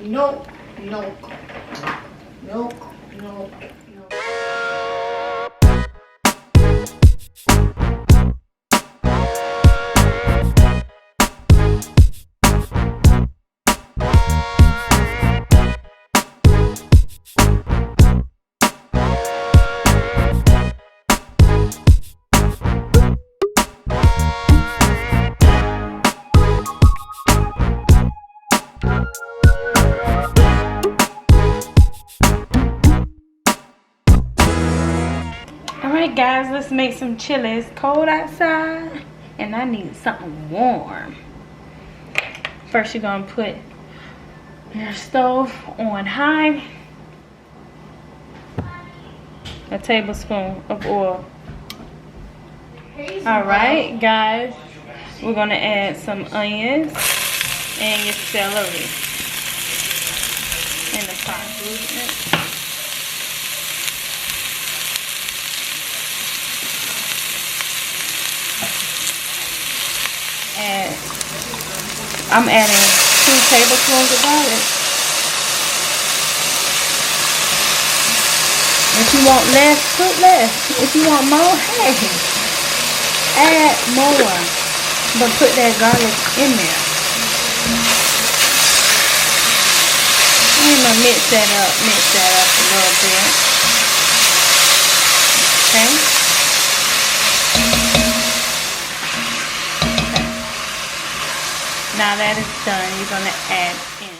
Nope. Nope. Nope. Nope. Nope. Alright guys, let's make some chili. It's cold outside and I need something warm. First you're going to put your stove on high. A tablespoon of oil. Alright guys, we're going to add some onions and your celery in the pot. And I'm adding 2 tablespoons of garlic. If you want less, put less. If you want more, hey, add more. But put that garlic in there. I'm gonna mix that up a little bit. Okay. Now that it's done, you're going to add in.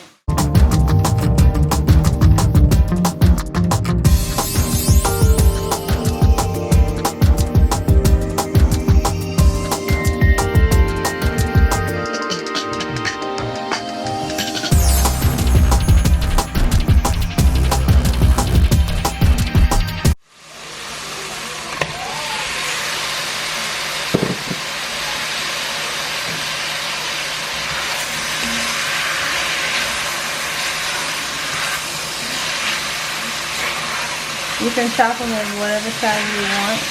You can chop them in whatever size you want.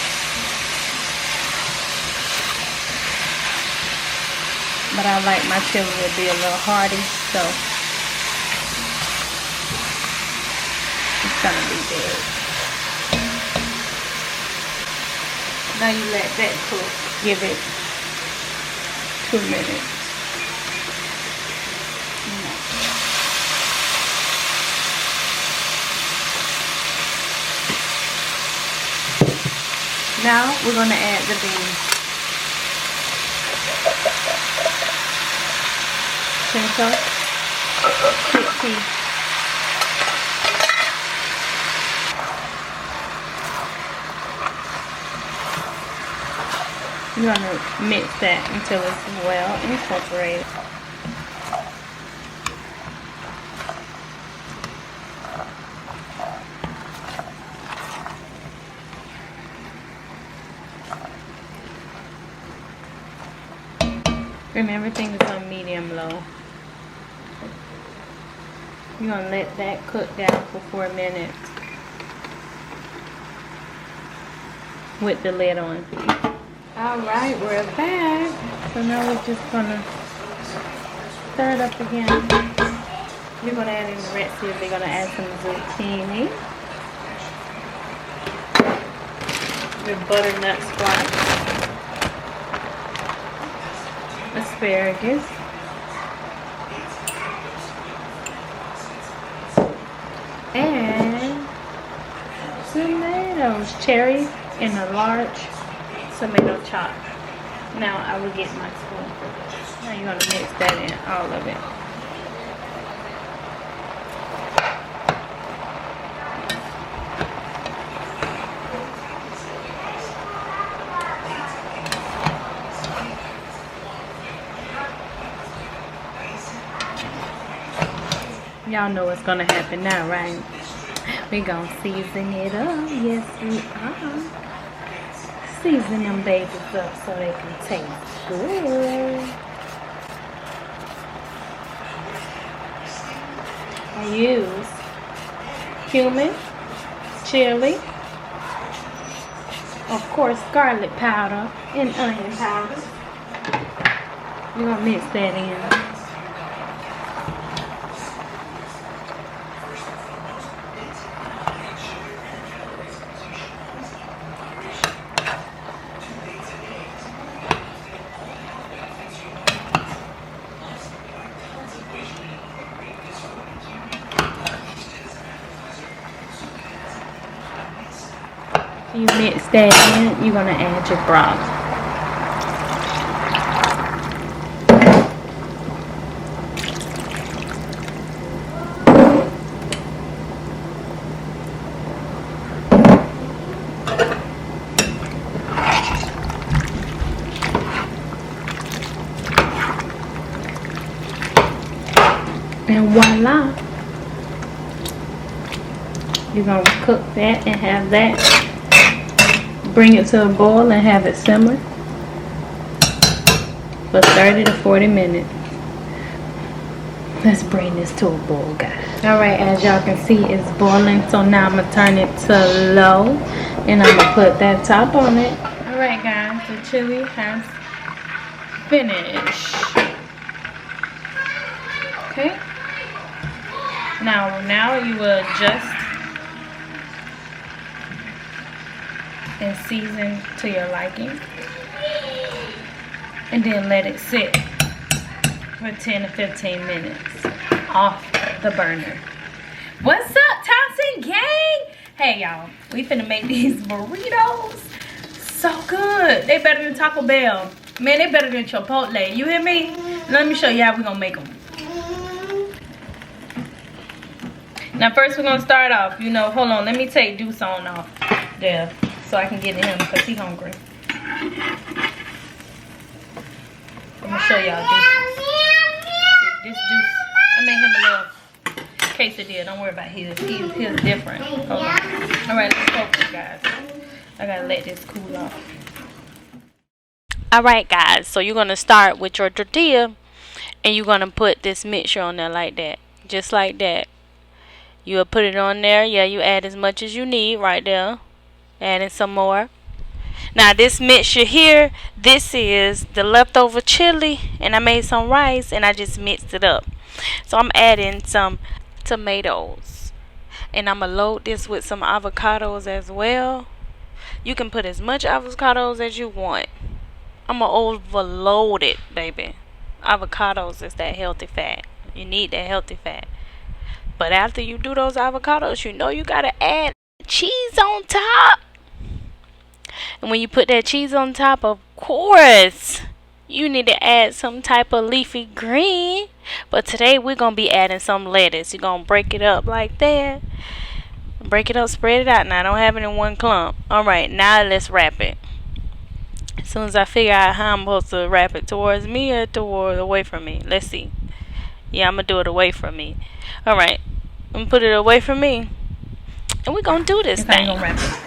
But I like my chili to be a little hearty, so it's gonna be big. Now you let that cook. Give it 2 minutes. Now we're going to add the beans. Pinto, quick tea. You're going to mix that until it's well incorporated. Remember, everything is on medium low. You're going to let that cook down for 4 minutes with the lid on. Alright, we're back. So now we're just going to stir it up again. You're going to add in the recipe. We're going to add some zucchini. Your butternut squash. Asparagus, and tomatoes, cherry in a large tomato chop. Now I will get my spoon. Now you're going to mix that in, all of it. Y'all know what's gonna happen now, right? We gonna season it up. Yes, we are. Season them babies up so they can taste good. I use cumin, chili, of course garlic powder and onion powder. We're gonna mix that in. After you mix that in, you're gonna add your broth. And voila, you're gonna cook that and have that, bring it to a boil and have it simmer for 30 to 40 minutes. Let's bring this to a boil, guys. All right, as y'all can see, it's boiling, so now I'm gonna turn it to low and I'm gonna put that top on it. All right, guys, the chili has finished. Okay. Now you will adjust and season to your liking, and then let it sit for 10 to 15 minutes off the burner. What's up, Thompson Gang? Hey y'all, we finna make these burritos so good. They better than Taco Bell. Man, they better than Chipotle. You hear me? Let me show you how we gonna make them. Now first we're gonna start off, you know, hold on, let me take Deuce on off there so I can get to him because he's hungry. Let me show y'all this Deuce. I made him a little quesadilla. Don't worry about his. His different. Hold on. Alright, let's focus, guys. I gotta let this cool off. Alright guys, so you're gonna start with your tortilla and you're gonna put this mixture on there like that. Just like that. You'll put it on there. Yeah, you add as much as you need right there. Adding some more. Now this mixture here, this is the leftover chili, and I made some rice and I just mixed it up. So I'm adding some tomatoes, and I'm gonna load this with some avocados as well. You can put as much avocados as you want. I'm gonna overload it, baby. Avocados is that healthy fat. You need that healthy fat. But after you do those avocados, you know you gotta add cheese on top. And when you put that cheese on top, of course, you need to add some type of leafy green. But today we're gonna be adding some lettuce. You're gonna break it up like that. Break it up, spread it out. Now don't have it in one clump. Alright, now let's wrap it. As soon as I figure out how I'm supposed to wrap it, towards me or toward away from me. Let's see. Yeah, I'm gonna do it away from me. Alright, I'm gonna put it away from me. And we're gonna do this thing. Gonna wrap it.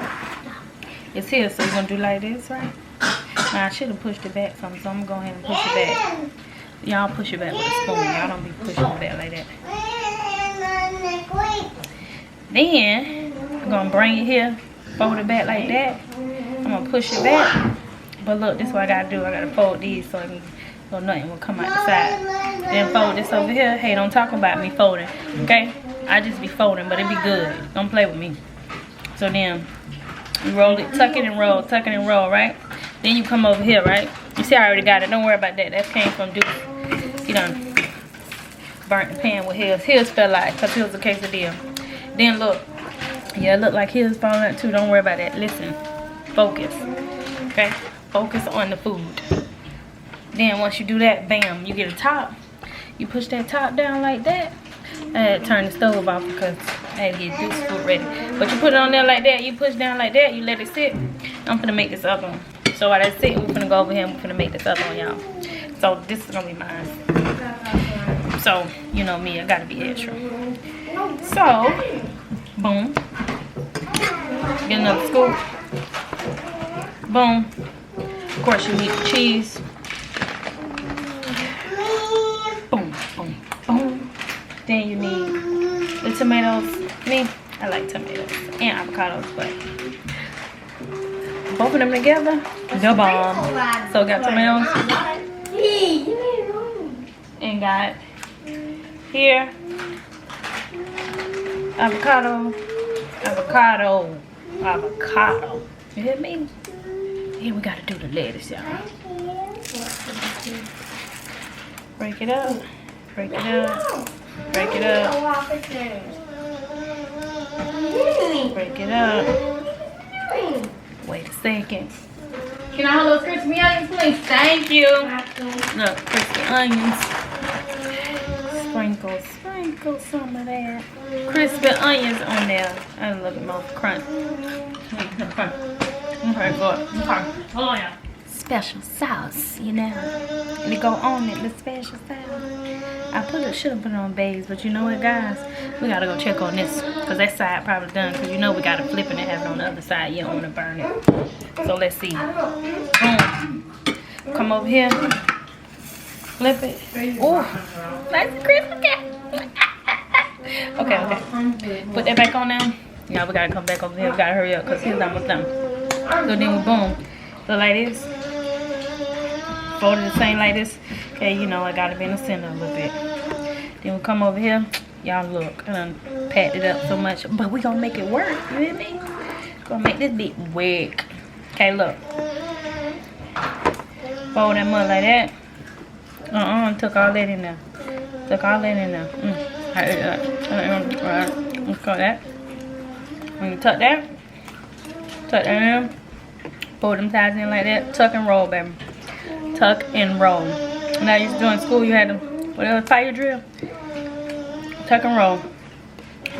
It's here, so we're gonna do like this, right? Now, I should have pushed it back some, so I'm gonna go ahead and push it back. Y'all push it back with a spoon. Y'all don't be pushing it back like that. Then, I'm gonna bring it here, fold it back like that. I'm gonna push it back. But look, this is what I gotta do. I gotta fold these so I can, so nothing will come out the side. Then fold this over here. Hey, don't talk about me folding, okay? I just be folding, but it be good. Don't play with me. So then, you roll it, tuck it and roll, right? Then you come over here, right? You see I already got it. Don't worry about that. That came from Deuce. He done burnt the pan with his. His fell out because his was a quesadilla. Then look. Yeah, it looked like his falling out too. Don't worry about that. Listen. Focus. Okay? Focus on the food. Then once you do that, bam, you get a top. You push that top down like that. I had to turn the stove off because I had to get Deuce food ready. But you put it on there like that. You push down like that. You let it sit. I'm finna make this other one. So while that's sitting, we're finna go over here and we're finna make this other one, y'all. So this is gonna be mine. So, you know me, I gotta be extra. So, boom. Get another scoop. Boom. Of course, you need the cheese. Boom, boom, boom. Then you need the tomatoes. Me, I like tomatoes and avocados, but both of them together, the bomb. So got tomatoes and got here avocado. You hear me? Here we gotta do the lettuce, y'all. Break it up. Break it up. Break it up. Break it up. Wait a second. Can I have those crispy onions, please? Thank you. Look, crispy onions. Sprinkle some of that. Crispy onions on there. A little bit more crunch. Okay, good. Okay. Oh, yeah. Special sauce, you know. And to go on it, the special sauce. I should have put it on babes, but you know what, guys? We gotta go check on this, because that side probably done, because you know we gotta flip it and have it on the other side. You don't want to burn it. So let's see. Boom. Come over here. Flip it. Oh, nice crispy cat. Okay. Put that back on now. Yeah, we gotta come back over here. We gotta hurry up, because he's almost done. So then we boom. Look like this. Fold it the same like this. Okay, you know I gotta be in the center a little bit. Then we come over here. Y'all look, I done packed it up so much, but we gonna make it work. You hear me? Gonna make this bit work. Okay, look. Fold that mud like that. Took all that in there. Alright, let's go that. When you tuck that in. Pull them ties in like that. Tuck and roll, baby. Tuck and roll. Now you used to do in school, you had to, whatever, tie your drill. Tuck and roll.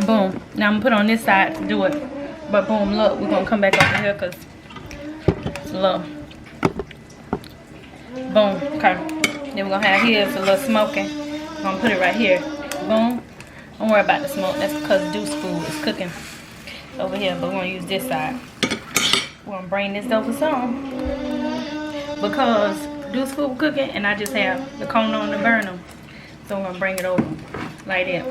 Boom. Now I'm gonna put on this side to do it. But boom, look, we're gonna come back over here because it's a little. Boom. Okay. Then we're gonna have here, it's a little smoking. We're gonna put it right here. Boom. Don't worry about the smoke. That's because Deuce food is cooking over here. But we're gonna use this side. We're gonna bring this over some. Because Deuce food cooking and I just have the cone on to burn them. So I'm gonna bring it over like that.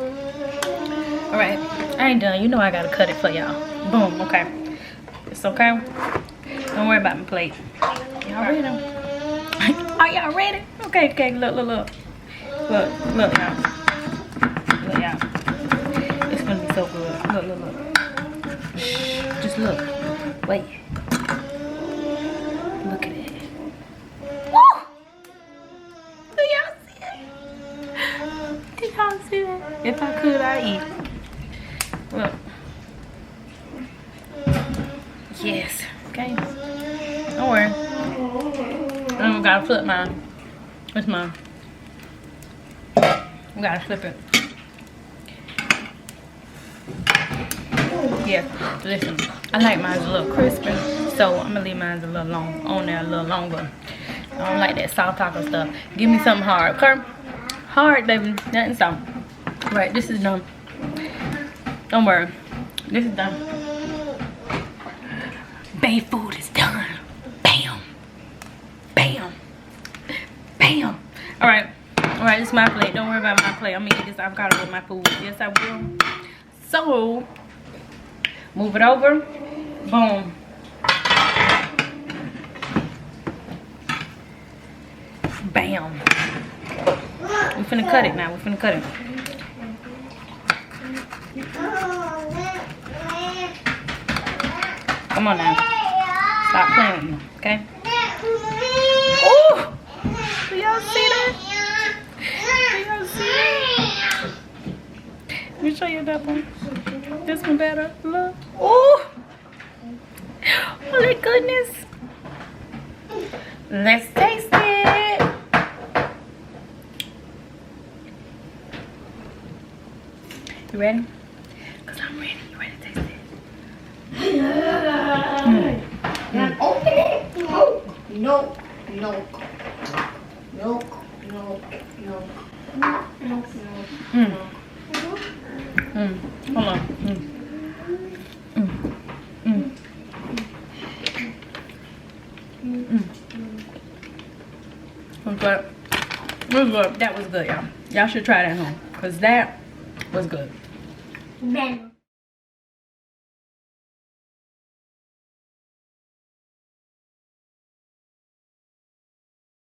Alright, I ain't done. You know I gotta cut it for y'all. Boom, okay. It's okay. Don't worry about my plate. Y'all ready? Are y'all ready? Okay, look. Look, y'all. Look, y'all. It's gonna be so good. Look. Shh, just look. Wait. Look at it. Woo! Do y'all see it? Did y'all see that? If I could, I'd eat. Look. Yes. Okay. Don't worry. I gotta flip mine. It's mine. We gotta flip it. Yeah. Listen. I like mine a little crispy, so I'm gonna leave mine a little long on there, a little longer. I don't like that soft taco stuff. Give me something hard, okay? Hard, baby. Nothing soft. Right, this is done. Don't worry. This is done. Bae food is done. Bam. Bam. Bam. Alright, this is my plate. Don't worry about my plate. I'm gonna eat this avocado with my food. Yes, I will. So, move it over. Boom. Bam. We finna cut it now. We finna cut it. Come on now. Stop playing with me, okay? Ooh! Do y'all see that? Do y'all see that? Let me show you that one. This one better. Look. Ooh! Oh my goodness. Let's taste it. You ready? Because I'm ready. You ready to taste it? Open it. No. Hold on. That was good, y'all. Y'all should try that at home, because that was good. Ben.